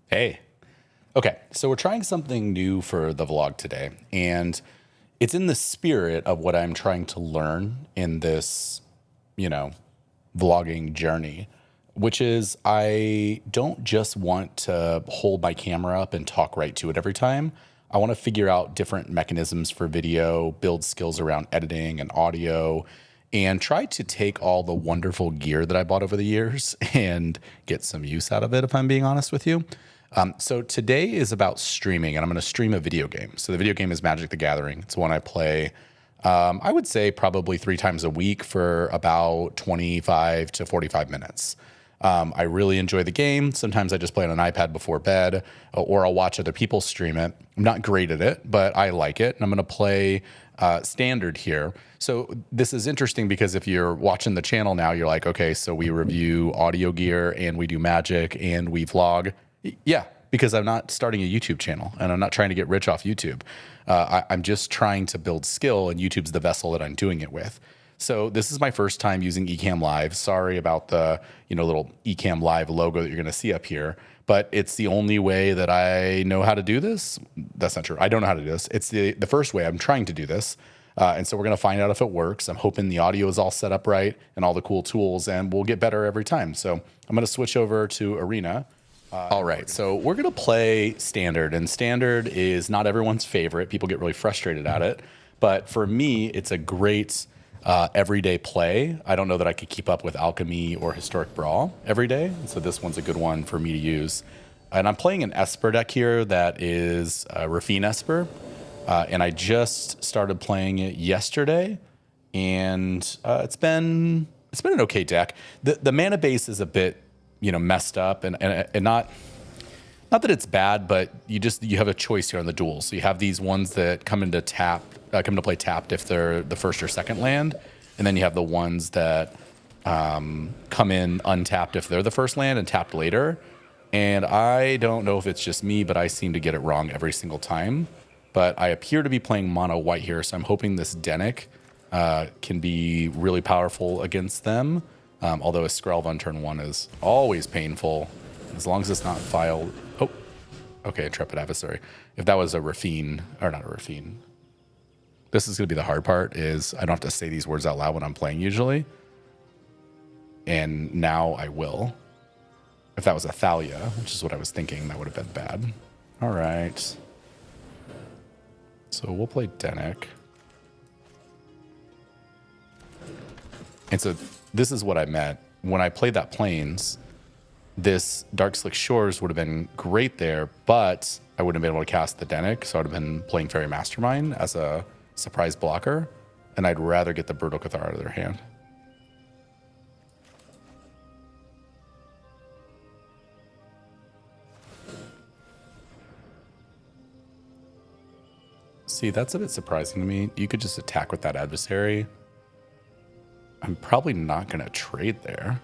Hey. Okay, so we're trying something new for the vlog today, and it's in the spirit of what I'm trying to learn in this, you know, vlogging journey, which is I don't just want to hold my camera up and talk right to it every time. I want to figure out different mechanisms for video, build skills around editing and audio, and try to take all the wonderful gear that I bought over the years and get some use out of it, if I'm being honest with you. So today is about streaming, and I'm going to stream a video game. So the video game is Magic the Gathering. It's one I play, I would say probably 3 times a week for about 25 to 45 minutes. I really enjoy the game. Sometimes I just play on an iPad before bed, or I'll watch other people stream it. I'm not great at it, but I like it, and I'm going to play standard here. So this is interesting because if you're watching the channel now, you're like, okay, so we review audio gear and we do Magic and we vlog. Yeah, because I'm not starting a YouTube channel and I'm not trying to get rich off YouTube. I'm just trying to build skill, and YouTube's the vessel that I'm doing it with. So this is my first time using Ecamm Live. Sorry about the little Ecamm Live logo that you're going to see up here, but it's the only way that I know how to do this. That's not true. I don't know how to do this. It's the first way I'm trying to do this. And so we're going to find out if it works. I'm hoping the audio is all set up right and all the cool tools, and we'll get better every time. So I'm going to switch over to Arena. All right, so we're going to play Standard, and Standard is not everyone's favorite. People get really frustrated at it. But for me, it's a great everyday play. I don't know that I could keep up with Alchemy or Historic Brawl every day, so this one's a good one for me to use. And I'm playing an Esper deck here that is Raffine Esper, and I just started playing it yesterday, and it's been an okay deck. The mana base is a bit messed up, and not that it's bad, but you have a choice here on the duels. So you have these ones that come into play tapped if they're the first or second land, and then you have the ones that come in untapped if they're the first land and tapped later. And I don't know if it's just me, but I seem to get it wrong every single time. But I appear to be playing mono white here, so I'm hoping this Denick can be really powerful against them. Although a Skrelv on turn 1 is always painful, as long as it's not filed. Oh, okay, Intrepid Adversary. If that was a Raffine, or not a Raffine. This is going to be the hard part, is I don't have to say these words out loud when I'm playing usually. And now I will. If that was a Thalia, which is what I was thinking, that would have been bad. All right. So we'll play Denick. And so this is what I meant. When I played that Plains, this Dark Slick Shores would have been great there, but I wouldn't have been able to cast the Denick, so I would have been playing Fairy Mastermind as a surprise blocker, and I'd rather get the Brutal Cathar out of their hand. See, that's a bit surprising to me. You could just attack with that adversary. I'm probably not going to trade there.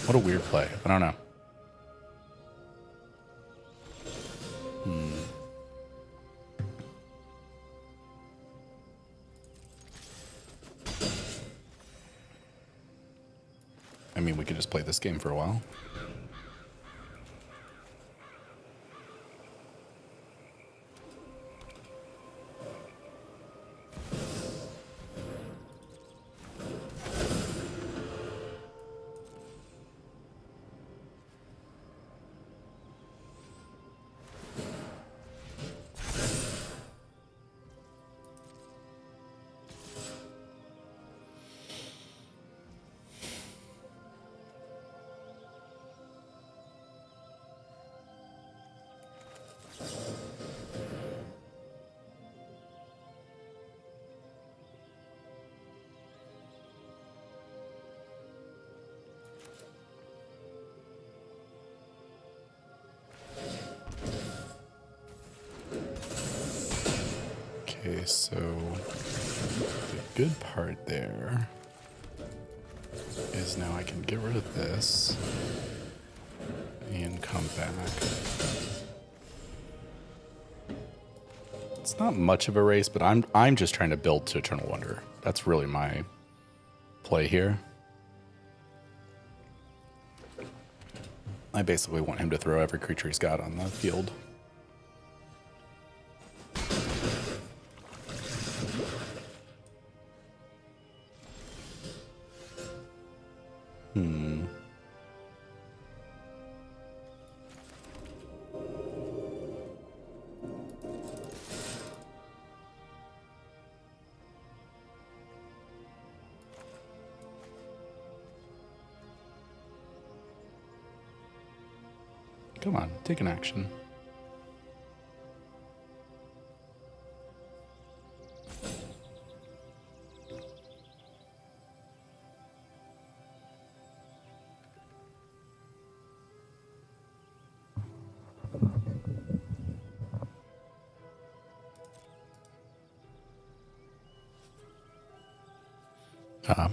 What a weird play. I don't know. I mean, we could just play this game for a while. Okay, so the good part there is now I can get rid of this and come back. It's not much of a race, but I'm just trying to build to Eternal Wonder. That's really my play here. I basically want him to throw every creature he's got on the field. Come on, take an action.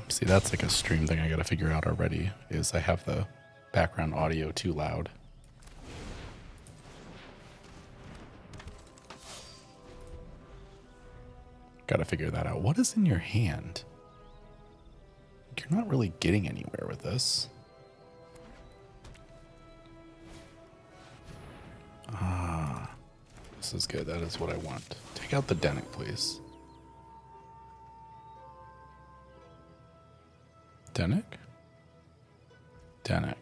See, that's like a stream thing I gotta figure out already, is I have the background audio too loud. Gotta figure that out. What is in your hand? You're not really getting anywhere with this. Ah, this is good. That is what I want. Take out the Denic, please. Denic? Denic.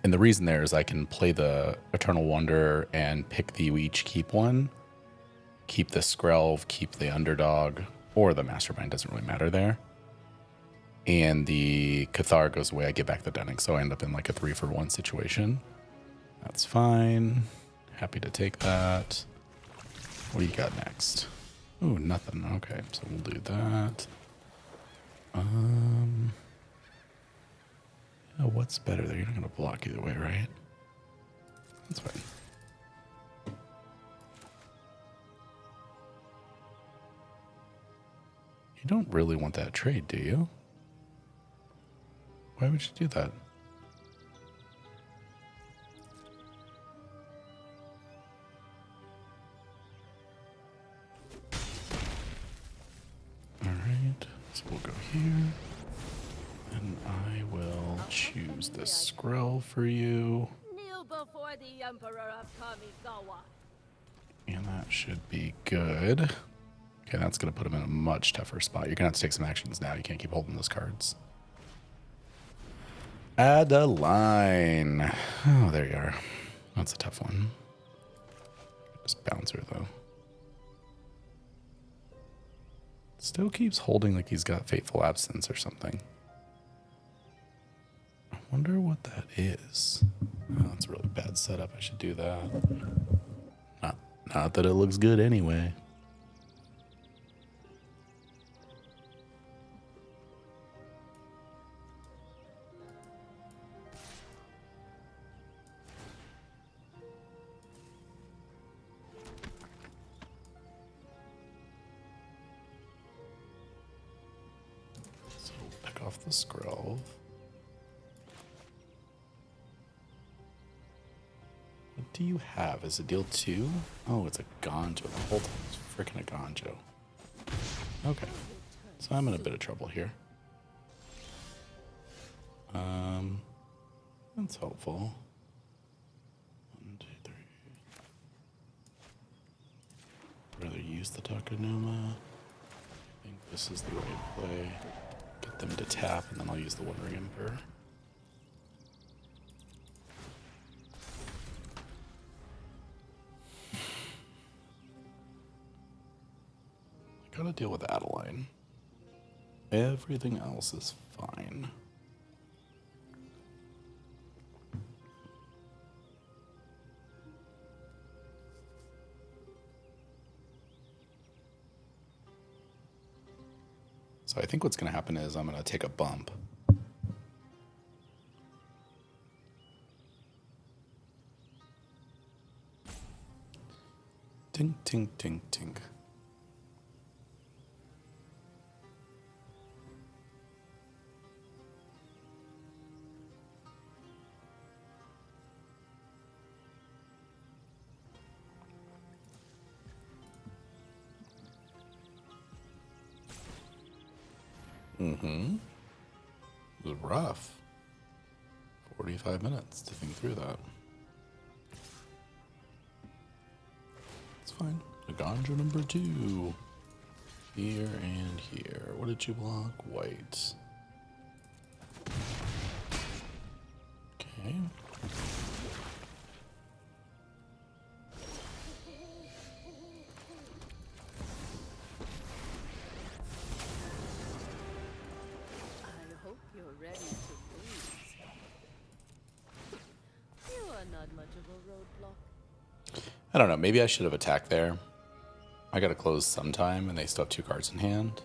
And the reason there is I can play the Eternal Wonder and pick the you each keep one, keep the Skrelv, keep the Underdog, or the Mastermind, doesn't really matter there. And the Cathar goes away, I get back the Denic, so I end up in like a 3-for-1 situation. That's fine. Happy to take that. What do you got next? Ooh, nothing. Okay, so we'll do that. Oh, what's better there? You're not going to block either way, right? That's fine. You don't really want that trade, do you? Why would you do that? Alright, so we'll go here. And I will choose the Skrell for you. Kneel before the Emperor of Kamigawa. And that should be good. Okay, that's going to put him in a much tougher spot. You're going to have to take some actions now. You can't keep holding those cards. Add a line. Oh, there you are. That's a tough one. Just bounce her, though. Still keeps holding like he's got Fateful Absence or something. I wonder what that is. Oh, that's a really bad setup. I should do that. Not that it looks good anyway. So we'll pick off the Skrelv. What do you have? Is it deal 2? Oh, it's a Gonjo. The whole time it's freaking a Gonjo. Okay. So I'm in a bit of trouble here. That's helpful. 1, 2, 3. I'd rather use the Takanuma. I think this is the right play. Get them to tap, and then I'll use the Wandering Emperor. Gotta deal with Adeline. Everything else is fine. So I think what's gonna happen is I'm gonna take a bump. Tink, tink, tink, tink. It was rough. 45 minutes to think through that. It's fine. A ganja number 2. Here and here. What did you block? White. Okay. I hope you're ready to lose. You are not much of a roadblock. I don't know. Maybe I should have attacked there. I got to close sometime, and they still have 2 cards in hand.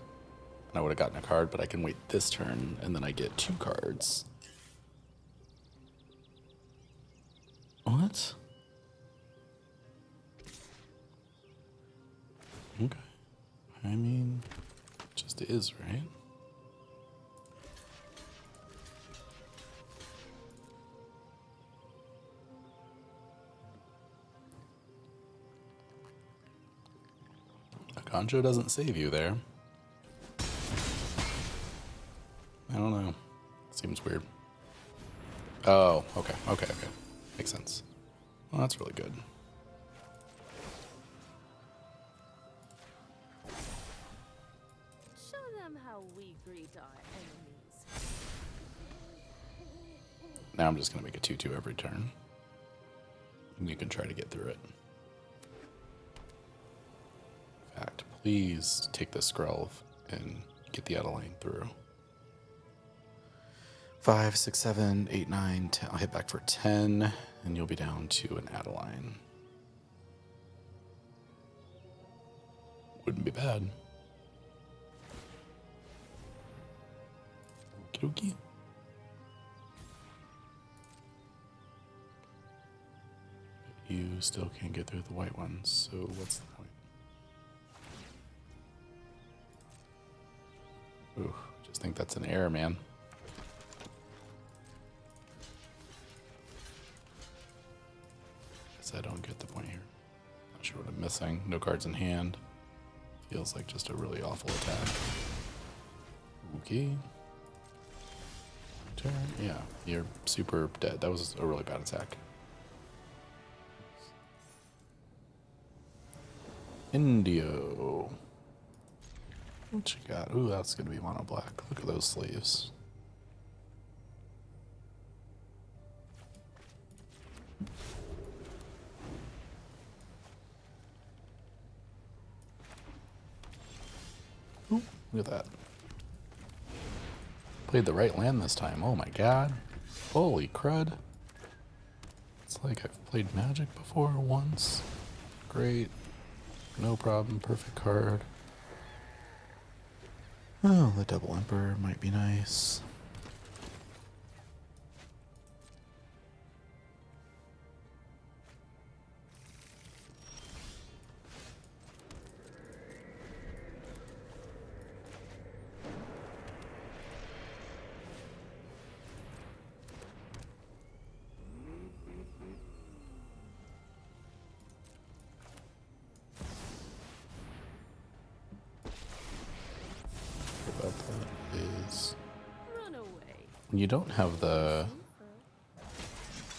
And I would have gotten a card, but I can wait this turn, and then I get 2 cards. What? Okay. I mean, it just is, right? Conjo doesn't save you there. I don't know. Seems weird. Oh, okay. Makes sense. Well, that's really good. Show them how we greet our enemies. Now I'm just going to make a 2/2 every turn. And you can try to get through it. In fact, please take the Skrelv and get the Adeline through. 5, 6, 7, 8, 9, 10. I'll hit back for 10, and you'll be down to an Adeline. Wouldn't be bad. Okie dokie. You still can't get through the white ones, so what's the point? Ooh, just think that's an error, man. Guess I don't get the point here. Not sure what I'm missing. No cards in hand. Feels like just a really awful attack. Okay. Turn. Yeah, you're super dead. That was a really bad attack. Indio. What you got? Ooh, that's gonna be mono black. Look at those sleeves. Ooh, look at that. Played the right land this time. Oh my god. Holy crud. It's like I've played Magic before once. Great. No problem. Perfect card. Oh, the double Emperor might be nice. About that is Run away. when you don't have the,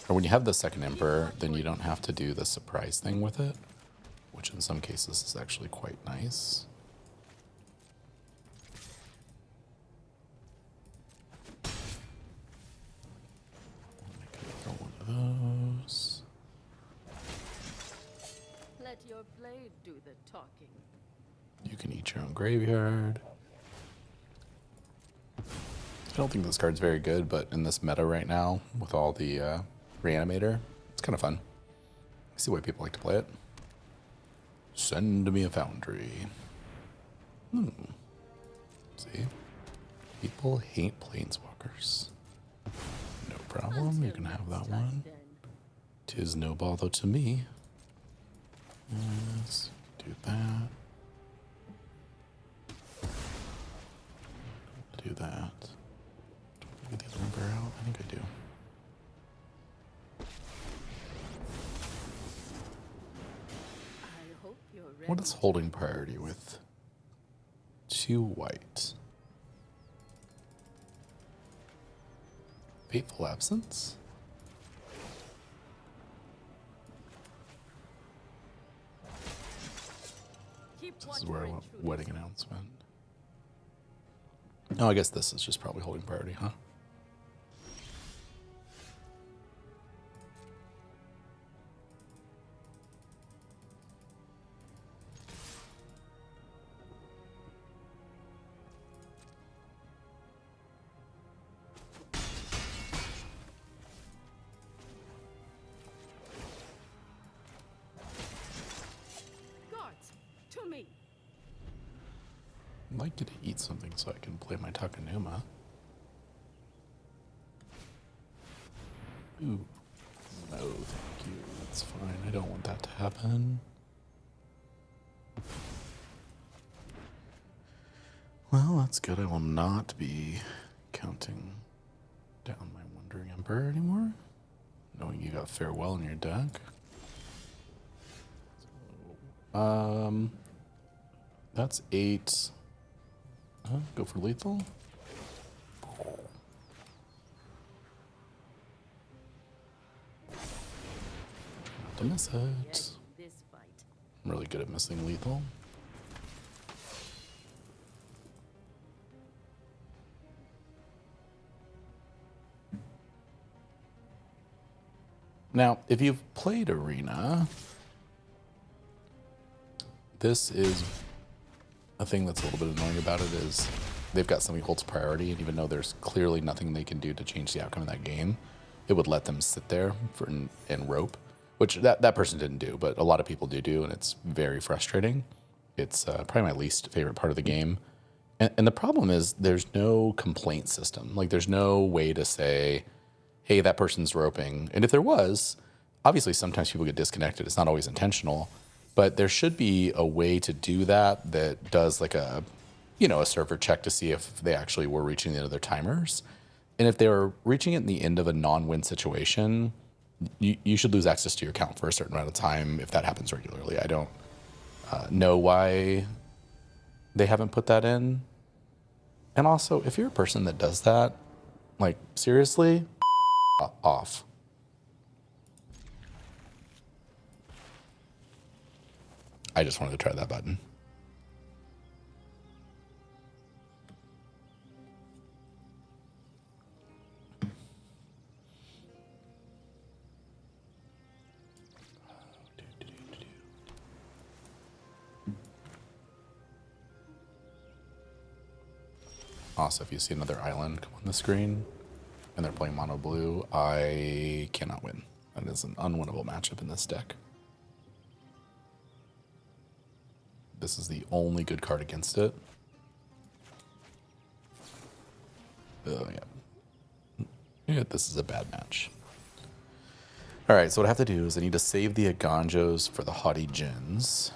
or when you have the second Emperor, then you don't have to do the surprise thing with it, which in some cases is actually quite nice. Throw one of those. Let your blade do the talking. You can eat your own graveyard. I don't think this card's very good, but in this meta right now, with all the Reanimator, it's kind of fun. I see why people like to play it. Send me a Foundry. See? People hate Planeswalkers. No problem, you can have that one. Then. 'Tis no bother to me. Let's do that. Do that. Do I get the other number out? I think I do. I hope you're ready. What is holding priority with 2 white? Fateful absence? Keep This watch is where for I want intruders. wedding announcement. Oh, I guess this is just probably holding priority, huh? Guards, to me. I'd like you to eat something so I can play my Takanuma. Ooh. No, thank you. That's fine. I don't want that to happen. Well, that's good. I will not be counting down my Wandering Emperor anymore. Knowing you got Farewell in your deck. That's 8. Go for lethal. Not to miss Yet it. this fight. I'm really good at missing lethal. Now, if you've played Arena, this is a thing that's a little bit annoying about it is they've got somebody who holds priority, and even though there's clearly nothing they can do to change the outcome of that game, it would let them sit there and rope, which that person didn't do, but a lot of people do, and it's very frustrating. It's probably my least favorite part of the game. And the problem is there's no complaint system. Like, there's no way to say, hey, that person's roping. And if there was, obviously sometimes people get disconnected. It's not always intentional, but there should be a way to do that that does like a server check to see if they actually were reaching the end of their timers. And if they were reaching it in the end of a non-win situation, you should lose access to your account for a certain amount of time if that happens regularly. I don't know why they haven't put that in. And also, if you're a person that does that, like, seriously, off. I just wanted to try that button. Also, if you see another island come on the screen and they're playing mono blue, I cannot win. That is an unwinnable matchup in this deck. This is the only good card against it. Yeah, this is a bad match. All right, so what I have to do is I need to save the Aganjos for the Haughty Djinns.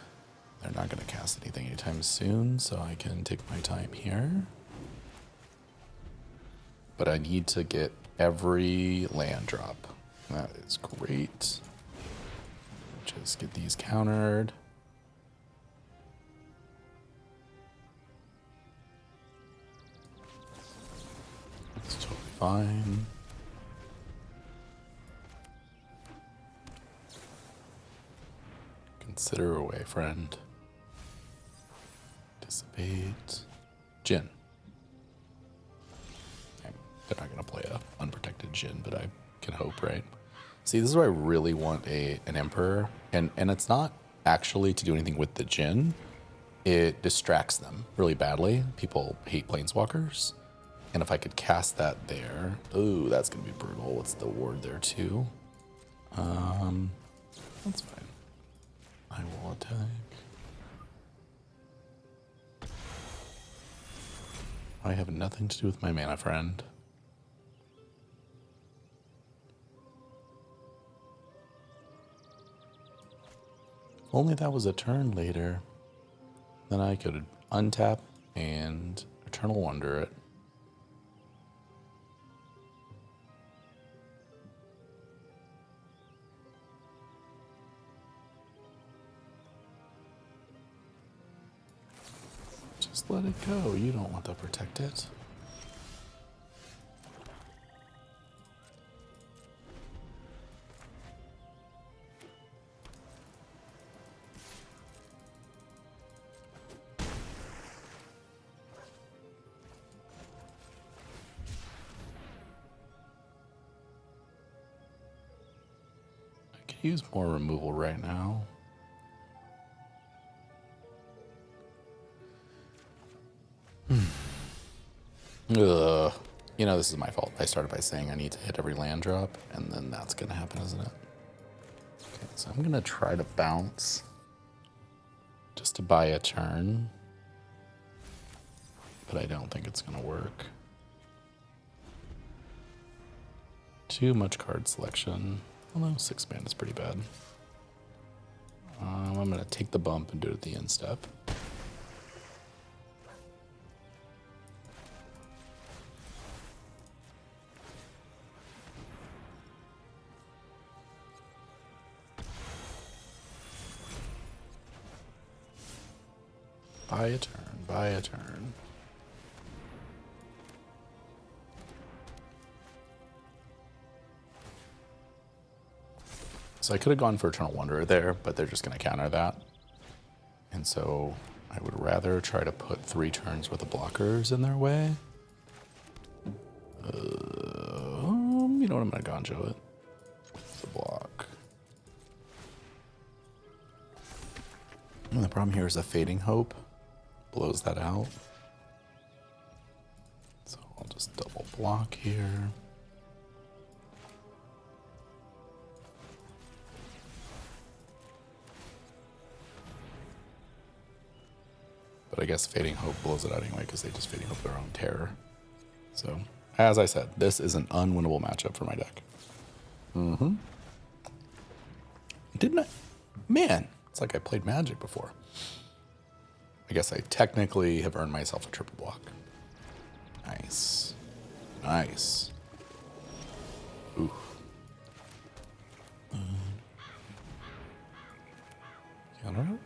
They're not going to cast anything anytime soon, so I can take my time here. But I need to get every land drop. That is great. Just get these countered. It's totally fine. Consider away, friend. Dissipate. Djinn. They're not going to play a unprotected Djinn, but I can hope, right? See, this is where I really want an Emperor, and it's not actually to do anything with the Djinn. It distracts them really badly. People hate Planeswalkers, and if I could cast that there, ooh, that's going to be brutal. What's the ward there too? That's fine. I will attack. I have nothing to do with my mana, friend. If only that was a turn later. Then I could untap and Eternal Wonder it. Just let it go. You don't want to protect it. use more removal right now. Ugh. You know, this is my fault. I started by saying I need to hit every land drop, and then that's going to happen, isn't it? Okay, so I'm going to try to bounce just to buy a turn, but I don't think it's going to work. Too much card selection. Although 6-man is pretty bad. I'm going to take the bump and do it at the end step. Buy a turn, buy a turn. So I could have gone for Eternal Wanderer there, but they're just going to counter that. And so I would rather try to put 3 turns worth of blockers in their way. You know what? I'm going to Gonjo it. It's a block. And the problem here is a Fading Hope blows that out. So I'll just double block here. But I guess Fading Hope blows it out anyway because they just Fading Hope their own terror. So, as I said, this is an unwinnable matchup for my deck. Didn't I? Man, it's like I played Magic before. I guess I technically have earned myself a triple block. Nice. Nice. Ooh. Counter it?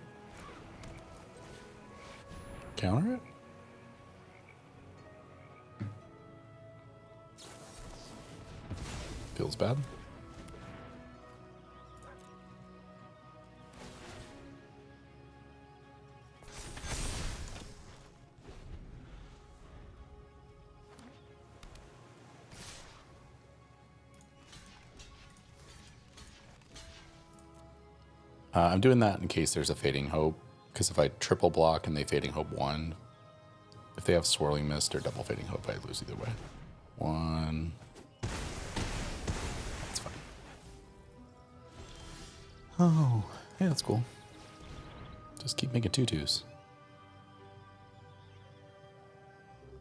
Counter it? Feels bad. I'm doing that in case there's a Fading Hope, because if I triple block and they Fading Hope 1, if they have Swirling Mist or double Fading Hope, I lose either way. 1. That's fine. Oh, yeah, that's cool. Just keep making 2/2s.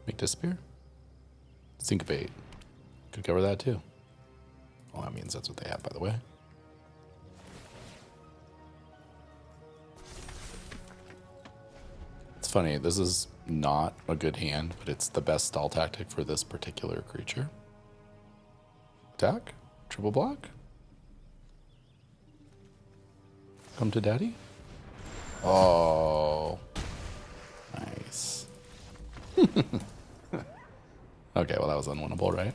Make Disappear? Syncopate. Could cover that too. Well, that means that's what they have, by the way. Funny, this is not a good hand, but it's the best stall tactic for this particular creature. Attack? Triple block? Come to daddy? Oh. Nice. Okay, well that was unwinnable, right?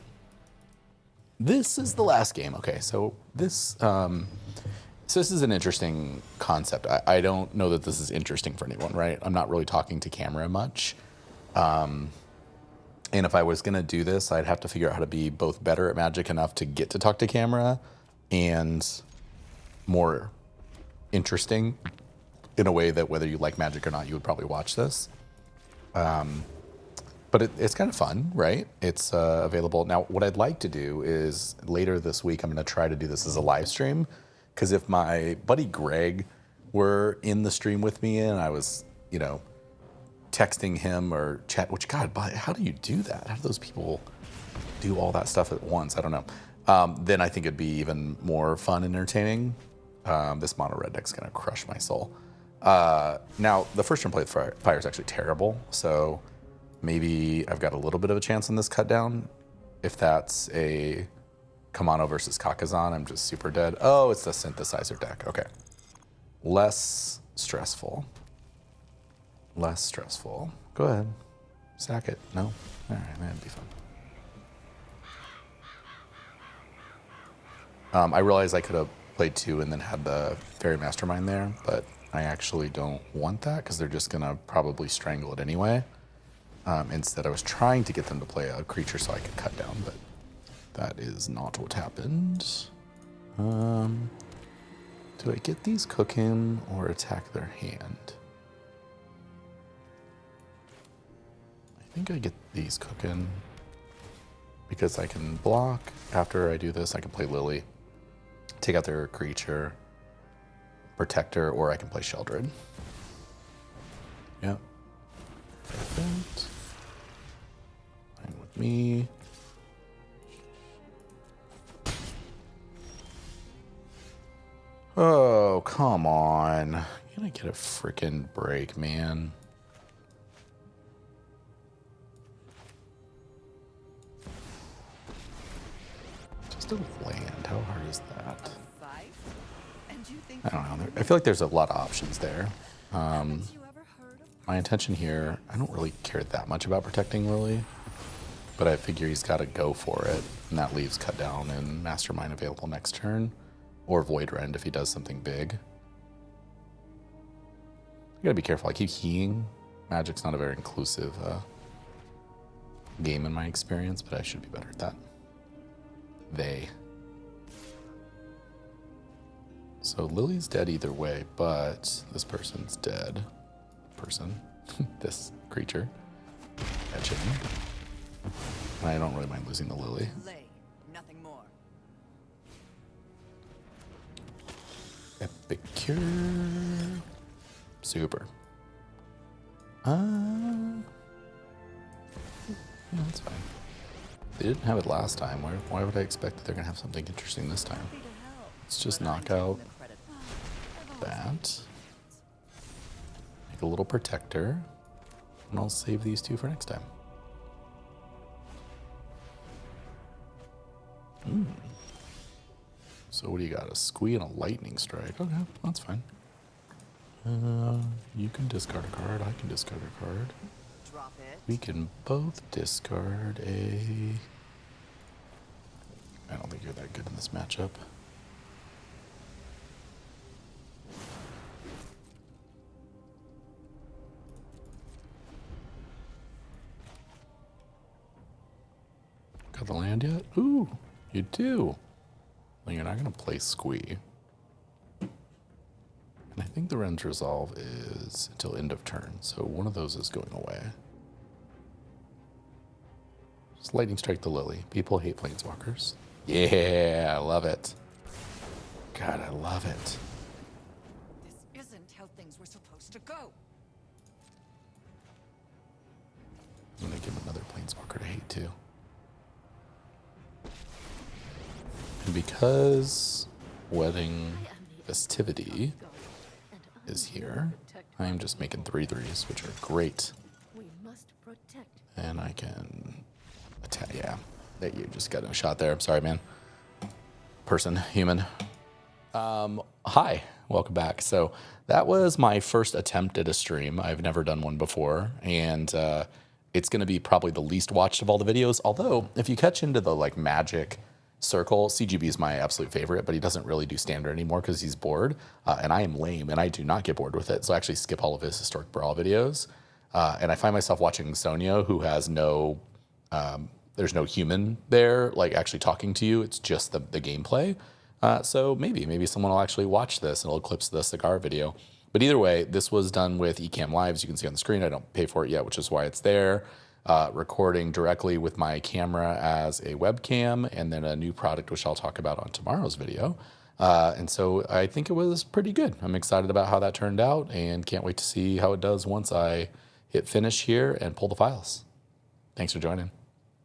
This is the last game. Okay, so this this is an interesting concept. I don't know that this is interesting for anyone, right? I'm not really talking to camera much. And if I was going to do this, I'd have to figure out how to be both better at Magic enough to get to talk to camera and more interesting in a way that whether you like Magic or not, you would probably watch this. But it's kind of fun, right? It's available. Now, what I'd like to do is later this week, I'm going to try to do this as a live stream. Because if my buddy Greg were in the stream with me and I was, you know, texting him or chat, which, God, how do you do that? How do those people do all that stuff at once? I don't know. Then I think it'd be even more fun and entertaining. This mono red deck's going to crush my soul. Now, the first turn play with fire is actually terrible. So maybe I've got a little bit of a chance on this cut down. If that's a Kamano versus Kakazan, I'm just super dead. Oh, it's the synthesizer deck. Okay. Less stressful. Less stressful. Go ahead. Sack it. No? All right, that'd be fun. I realized I could have played 2 and then had the Fairy Mastermind there, but I actually don't want that because they're just going to probably strangle it anyway. Instead, I was trying to get them to play a creature so I could cut down, but that is not what happened. Do I get these cooking or attack their hand? I think I get these cooking because I can block. After I do this, I can play Lily, take out their creature, protector, or I can play Sheldred. Yep. Perfect. Fine with me. Oh, come on. Can I get a freaking break, man? Just a land. How hard is that? I don't know. I feel like there's a lot of options there. My intention here, I don't really care that much about protecting Lily, but I figure he's got to go for it, and that leaves Cut Down and Mastermind available next turn, or Void Rend if he does something big. You gotta be careful. I keep keying. Magic's not a very inclusive game in my experience, but I should be better at that. So Lily's dead either way, but this person's dead. This creature. Catch him. I don't really mind losing the Lily. Nothing more. Epic Cure. Super. Yeah, that's fine. They didn't have it last time. Why would I expect that they're gonna have something interesting this time? Let's just knock out that. Make a little protector. And I'll save these two for next time. So what do you got? A squee and a lightning strike. Okay, that's fine. You can discard a card. I can discard a card. Drop it. We can both discard a... I don't think you're that good in this matchup. Got the land yet? Ooh, you do. Well, you're not going to play Squee. And I think the Ren's Resolve is until end of turn, so one of those is going away. Just Lightning Strike the Lily. People hate Planeswalkers. Yeah, I love it. God, I love it. This isn't how things were supposed to go. I'm going to give another Planeswalker to hate, too. And because Wedding Festivity is here, I'm just making 3/3s, which are great. We must protect. And I can attack. Yeah, that you just got no shot there. I'm sorry, man. Human. Hi, welcome back. So that was my first attempt at a stream. I've never done one before, and it's going to be probably the least watched of all the videos. Although, if you catch into the like Magic circle, CGB is my absolute favorite, but he doesn't really do standard anymore because he's bored, and I am lame, and I do not get bored with it. So I actually skip all of his Historic Brawl videos, and I find myself watching Sonia, who has no, there's no human there, like actually talking to you. It's just the gameplay. So maybe someone will actually watch this and it'll eclipse the cigar video. But either way, this was done with Ecamm Lives. You can see on the screen. I don't pay for it yet, which is why it's there. Recording directly with my camera as a webcam, and then a new product which I'll talk about on tomorrow's video. And so I think it was pretty good. I'm excited about how that turned out and can't wait to see how it does once I hit finish here and pull the files. Thanks for joining.